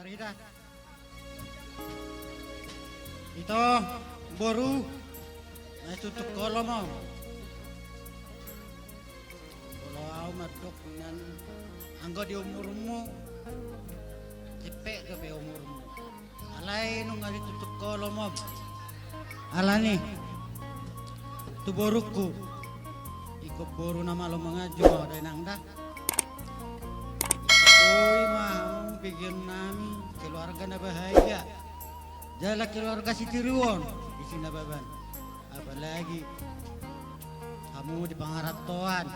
Sarida. Ito, boru. Na tutup kolom mo. Kalau aku madok dengan anggo di umurmu. Cepet ke umurmu. Alay nung ngali tutup kolom mo. Ala nih. Tu boruku. Ikut boru nama lo mengajo dari nangda. Oi mah bikin nami keluarga na bahaya. Jala keluarga si Tiruon di sini baban. Apalagi kamu di pangaratoan.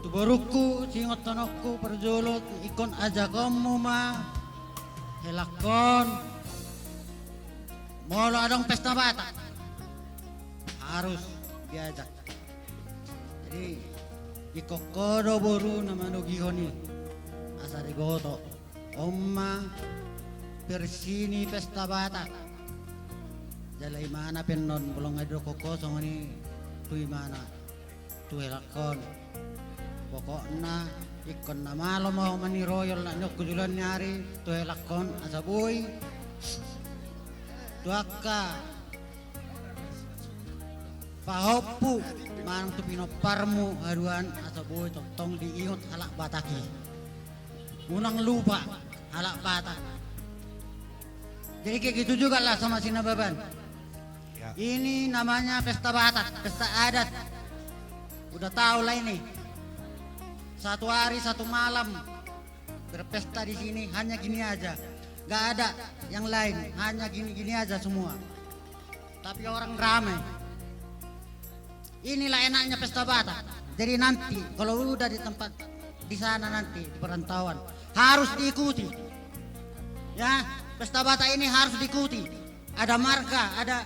Tu boruku singot tonokku perjolot ikon aja kamu mah. Helakon. Molo adong pesta bata. Harus diajak. Jadi ikokodo boru nama nugihoni. Asari goto. Omma persini pesta bata. Jalai mana pennon belum ada kosong ini tui mana tu helakon. Pokokna ikon na malo mau mani royal na nyok kujulan nyari tu helakon asaboy. Tuaka pahopu mang tu pinoparmu haruan asaboy tong diingot halak bataki. Unang lupa halak batak. Jadi kayak gitu juga lah sama Sinababan. Ya. Ini namanya pesta Batak, pesta adat. Udah tahu lah ini. Satu hari satu malam berpesta di sini hanya gini aja. Gak ada yang lain, hanya gini-gini aja semua. Tapi orang ramai. Inilah enaknya pesta Batak. Jadi nanti kalau udah di tempat di sana nanti di perantauan harus diikuti. Ya, pesta Batak ini harus diikuti. Ada marga, ada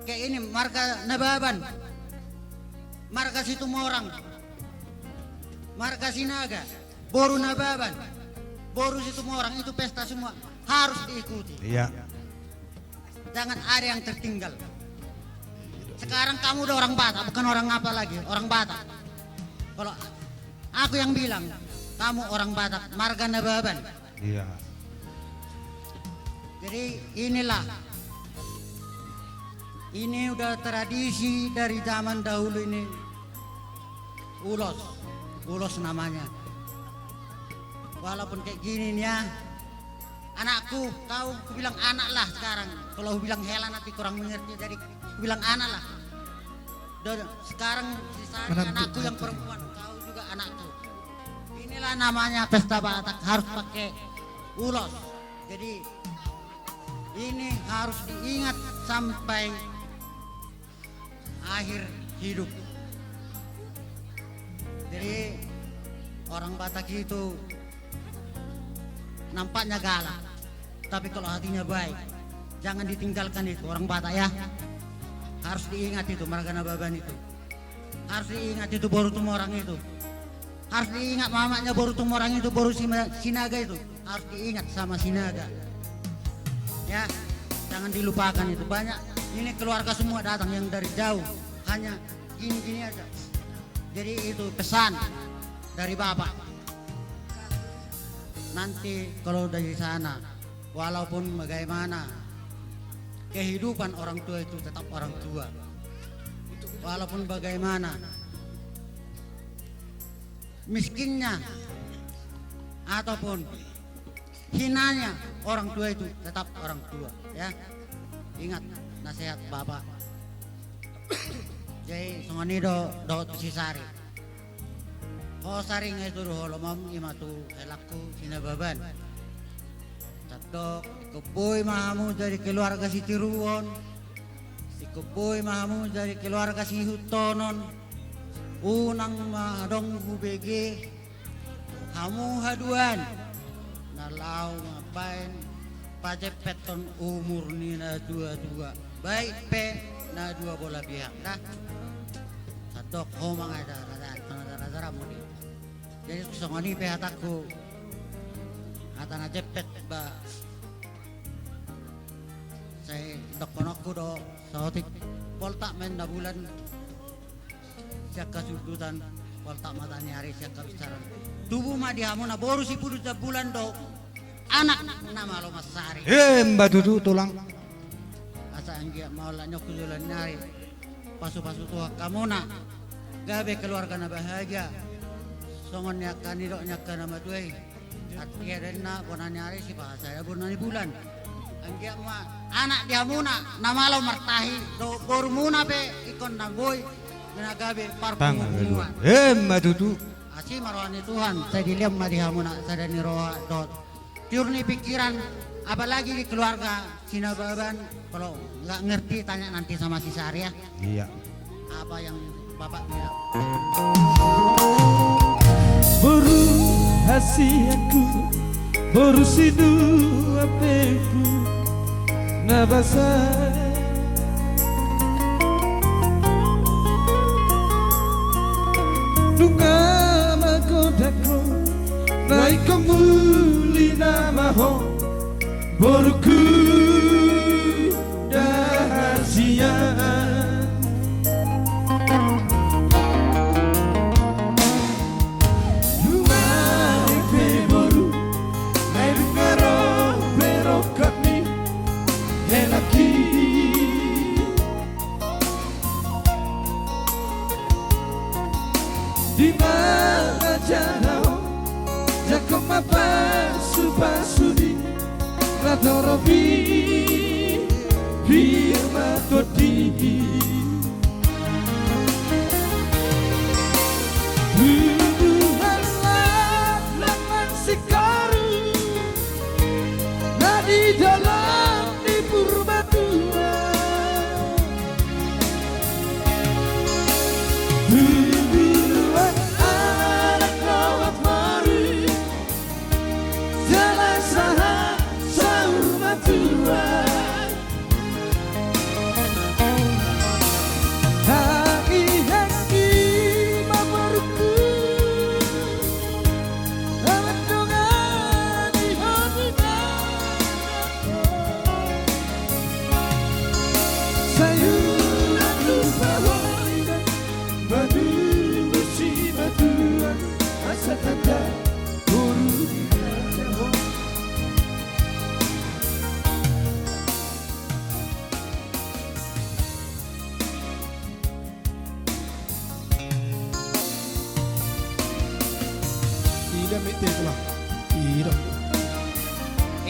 kayak ini marga Nababan, marga Situmorang, marga Sinaga, Boru Nababan, Boru Situmorang itu pesta semua harus diikuti. Iya. Jangan ada yang tertinggal. Sekarang kamu udah orang Batak, bukan orang apa lagi, orang Batak. Kalau aku yang bilang, kamu orang Batak, marga Nababan. Iya. Jadi inilah, ini udah tradisi dari zaman dahulu ini. Ulos namanya. Walaupun kayak gini nih ya, anakku, kau bilang anak lah sekarang. Kalau bilang hela nanti kurang mengerti, jadi bilang anak lah. Sekarang sisanya anakku yang perempuan, kau juga anakku. Inilah namanya pesta Batak, harus pakai ulos. Jadi ini harus diingat sampai akhir hidup. Jadi orang Batak itu nampaknya galak, tapi kalau hatinya baik, jangan ditinggalkan itu orang Batak ya. Harus diingat itu marga Nababan itu. Harus diingat itu Boru Tumorang itu. Harus diingat mamanya Boru Tumorang itu, Boru Sinaga itu. Harus diingat sama Sinaga. Ya, jangan dilupakan itu. Banyak ini keluarga semua datang yang dari jauh, hanya gini-gini aja. Jadi itu pesan dari Bapak. Nanti kalau dari sana, walaupun bagaimana, kehidupan orang tua itu tetap orang tua. Walaupun bagaimana, miskinnya ataupun hinanya orang tua itu tetap orang tua ya. Ingat nasihat Bapak. Jadi songoni do sisari. Ho saring itu holomam imatu elaku Sinababan. Tadok keboy mahamu dari keluarga si Tiruon. Keboy mahamu dari keluarga si Hutonon. Unang mahadong hubege. Kamu haduan. Nalau ngapain pajak peton umur ni na dua-dua baik pe na dua bola pihak dah satu homang ada rada mudi jadi songoni pe hataku hatana jepet ba saya dokonokku do saotik poltak main da bulan siaka sudutan poltak matanya hari siaka bicara tubuh mah dihamu na boru si pudut da bulan do anak nama lo Mas Sari. Mbak Dudu tulang. Asa anggia mau lah nyok kujulan nyari. Pasu-pasu tua kamu nak. Gabe keluarga na bahagia. Songon nyakan nidok nyakan nama tuai. At keren na bonan nyari si pa saya bonan bulan. Anggia ma anak dia muna nama lo martahi. Do boru muna be ikon na boy. Gabe parpung hubungan. Mbak Dudu. Asi marwani Tuhan, saya dilihat madihamu nak saya ni roha dot. Tiurni pikiran, apalagi di keluarga Sinababan, kalau nggak ngerti tanya nanti sama si Sari ya. Iya. Apa yang bapak bilang? Boru hasiaku, boru sidu apeku, nabasa. Nunga magodako, naik kembali nama ho, boruku dahsia. Di mana jauh, jago pasu-pasudi, radorobi, firma todi. Tuhanlah laman sikaru, nadi dalam di purbatua.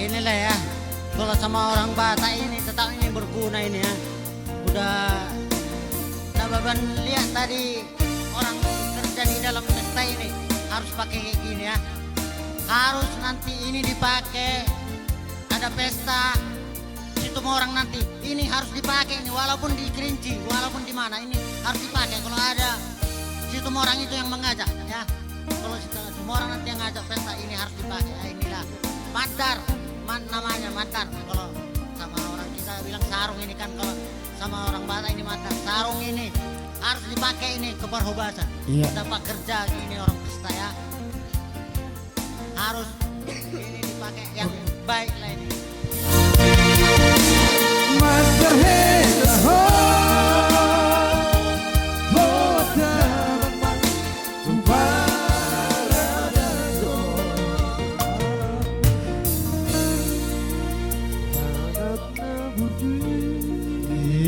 Inilah ya, kalau sama orang Batak ini tetap ini berguna ini ya. Udah Nababan lihat tadi orang kerja di dalam pesta ini harus pakai kayak gini ya. Harus nanti ini dipakai, ada pesta, situ orang nanti ini harus dipakai ini walaupun di Kerinci, walaupun di mana ini harus dipakai. Kalau ada situ orang itu yang mengajak ya. Kalau semua orang nanti yang ngajak pesta ini harus dipakai. Ya, inilah madar, namanya madar. Kalau sama orang kita bilang sarung ini kan, kalau sama orang Batak ini madar. Sarung ini harus dipakai ini ke perhobasan. Iya. Kita kerja ini orang pesta ya. Harus ini dipakai yang baik lah ini. Madar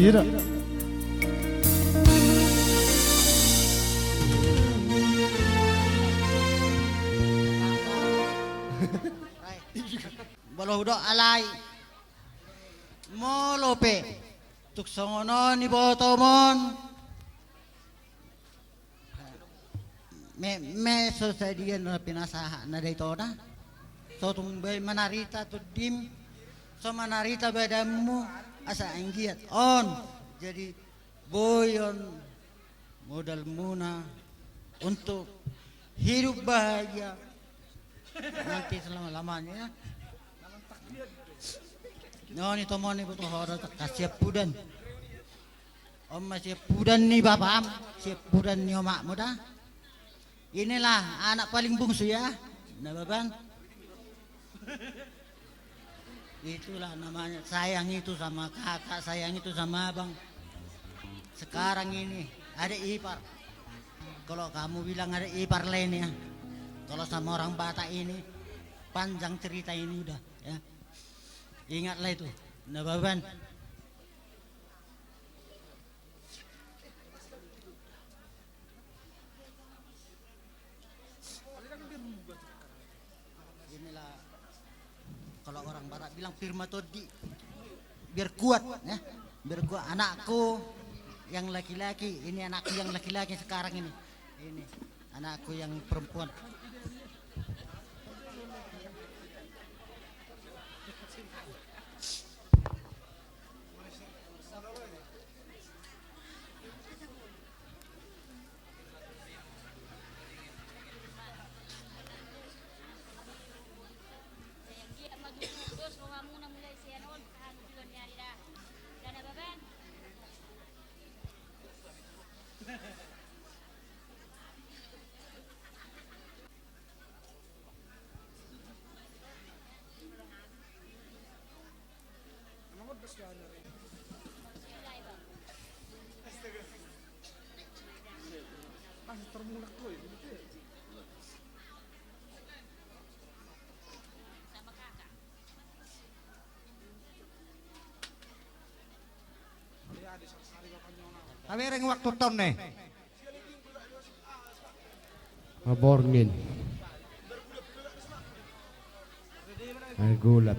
tidak. Baloh alay molope tuk songono ni botomon me sosadian na pinasaha na dito na so tumbay manarita to dim so manarita badamu asa anggiat on jadi boyon modal muna untuk hidup bahagia nanti selama-lamanya ya. No ni tomo ni butuh orang kasih pudan. Om masih pudan nih bapak am, siap pudan nih omak muda. Inilah anak paling bungsu ya, nah babang. Itulah namanya sayang itu sama kakak, sayang itu sama abang. Sekarang ini ada ipar. Kalau kamu bilang ada ipar lain ya, kalau sama orang Batak ini panjang cerita ini udah ya. Ingatlah itu. Nah, Baban. Inilah kalau orang barat bilang firma todi biar kuat ya. Biar kuat anakku yang laki-laki, ini anakku yang laki-laki sekarang ini. Ini anakku yang perempuan. Tapi ring waktu ton nih. Aborngin. Ay gulat.